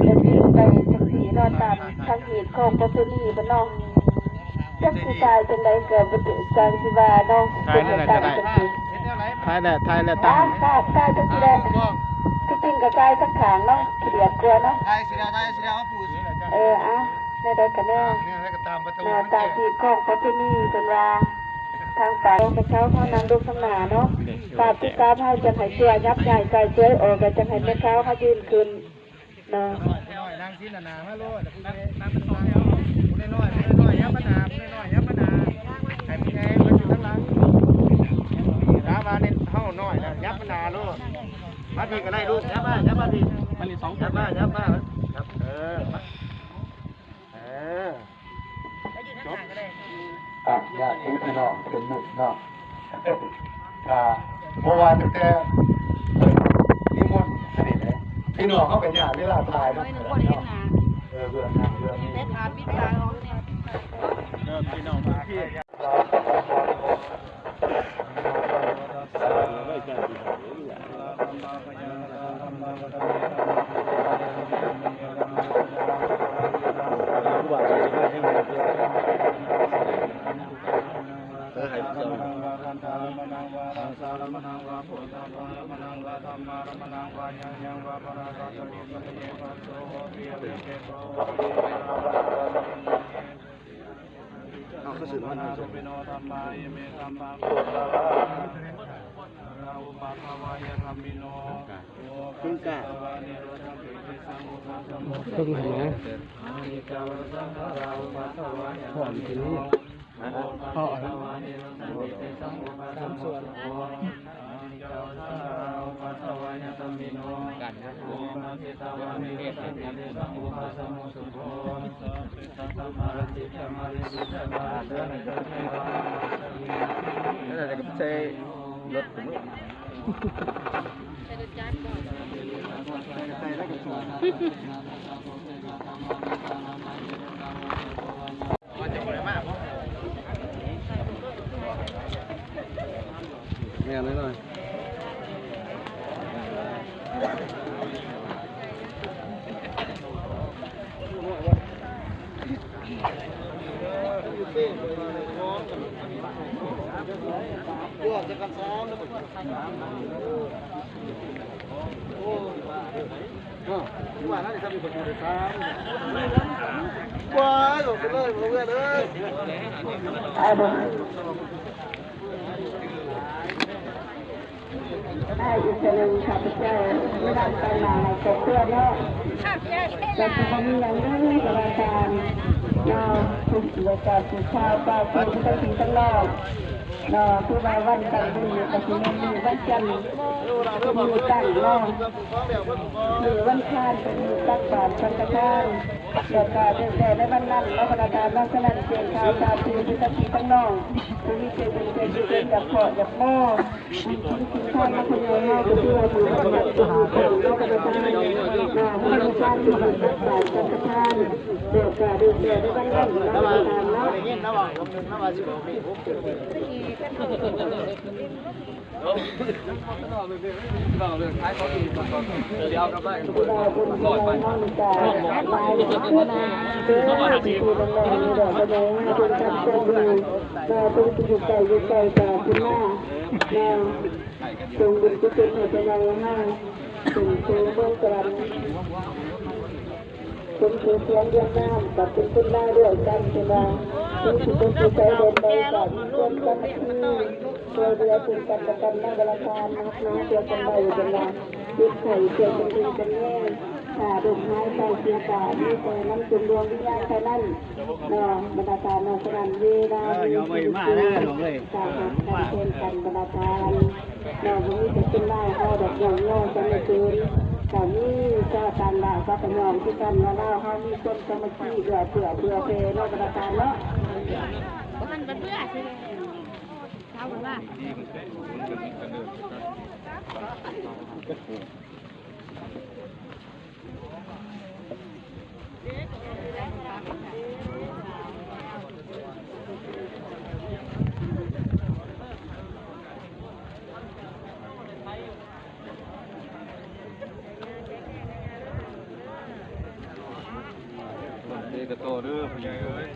จะวิ่งไปจังสีนอนตามทางเหตุของประเพณีบ้านนอกจักสิตายจังไดเกิดบ่จังสิว่าน้องเป็นตายจังซี่ทายแล้วตายจังซี่แหละที่จริงก็ตายทั้งขางเนาะเขียดกลัวเนาะทายสิแล้วปู่สิได้กันแน่ตามที่ของประเพณีเพิ่นว่าทางฝ่ายพระเจ้าเท่านั้นลูกทั้งหนาเนาะตามที่ตามให้จะให้ช่วยยับใหญ่ใจช่วยออกก็จะให้แม่เจ้าเขายืนขึ้นเนาะนางที่นามาโลดน้ำมันน้อยยับปัญหายับปัญหาให้พี่แกมาอยู่ข้างหลังร้ามาในห้องน้อยนะยับปัญหาโลดมาพี่ก็ได้ลูกยับมาพี่มันมี2ยับมาครับญาติพี่น้องเป็นหนุกเนาะเพราะว่าตั้งแต่นิมนต์สนิทเลยพี่น้องเขาเป็นญาติเวลาตายเนาะเรื่องงานเรื่องนี้พี่น้องพี่เอาก็สื่อว่าน่าจะเป็นธรรมะเมธรรมะเราปะภาวะยะธรรมิโนคุณกะต้องไหนนะพ่อที่นี่พ่ออะไร3 ส่วนนั่นแหละก็ใช้รถผมใส่แล้วก็ชวนมันจะหมดมากไม่เอาน้อยพวกจะกันซ้อมแล้วโอ้ยว่าน่าจะทำอยู่คนเดียวซ้ำว้ายหลบไปเลยเพื่อนเลยได้อิสระข้าพเจ้าไม่ได้ไปมาในครอบครัวเนาะแต่ที่เขามีอย่างนี้กับอาจารย์เนาะทุกกิจกรรมทุกข้าวปลาทุกสิ่งทั้งนอกเนาะคือว่าวันจันทร์มีกับที่นี่มีวันจันทร์มีตั้งเนาะหรือวันคานเป็นตักบาตรสังฆทานเดี๋ยวก็แต่ในวันนั้นเราประทานนอกฉะนั้นเกี่ยวข้าวตาที่ทุกสิ่งทั้งนอกที่นี่เป็นจากขอจากหม้อที่ข้าวมาคนเดียวเนาะก็คือว่าอยู่ในวันที่หาคนเราประทานเนาะให้เราทานที่ตักบาตรสังฆทานเดี๋ยวก็ในวันนั้นเราประทานเนาะระหว่างลมนึงระหว่างสิบปีเราเรื่องท้ายเขาดีก่อนเดี๋ยวเราได้ทุกคนก่อนไปเข้ามาที่เดี๋ยวจะให้คุณทำตัวดูเราต้องอยู่ใจกับคุณแม่เราตรงบุญกุศลจะยังให้ถึงเชื่อเมื่อกันเป็นเสียงเรียงน้ำกับเป็นคุณได้ด้วยกันใช่ไหมที่สุดเป็นใจเดินไปกับคนกันที่เรือคุณกันกันนั่งบริการนักน้ำเกี่ยวกันไปอยู่กันนะยึดไข่เกี่ยวกันดีกันแน่ขาดมไม้ใจเสียกาดีใจน้ำจุ่มดวงวิญญาณแค่นั้นเนาะบรรดาการนสนันเวลาการหาการเชิญกันบรรดาการเนาะวันนี้จะเป็นไล่เอาดอกย่อจะไม่เกินแต่นี่ก็การด่าก็เป็นยอมที่กันมาเล่าเขามีคนสมาธิเบื่อเพโลกบรรดาการเนาะมันเป็นเบื่อใช่ไหมเขาบอกว่า แต่โตเด้อผู้ใหญ่เอ้ย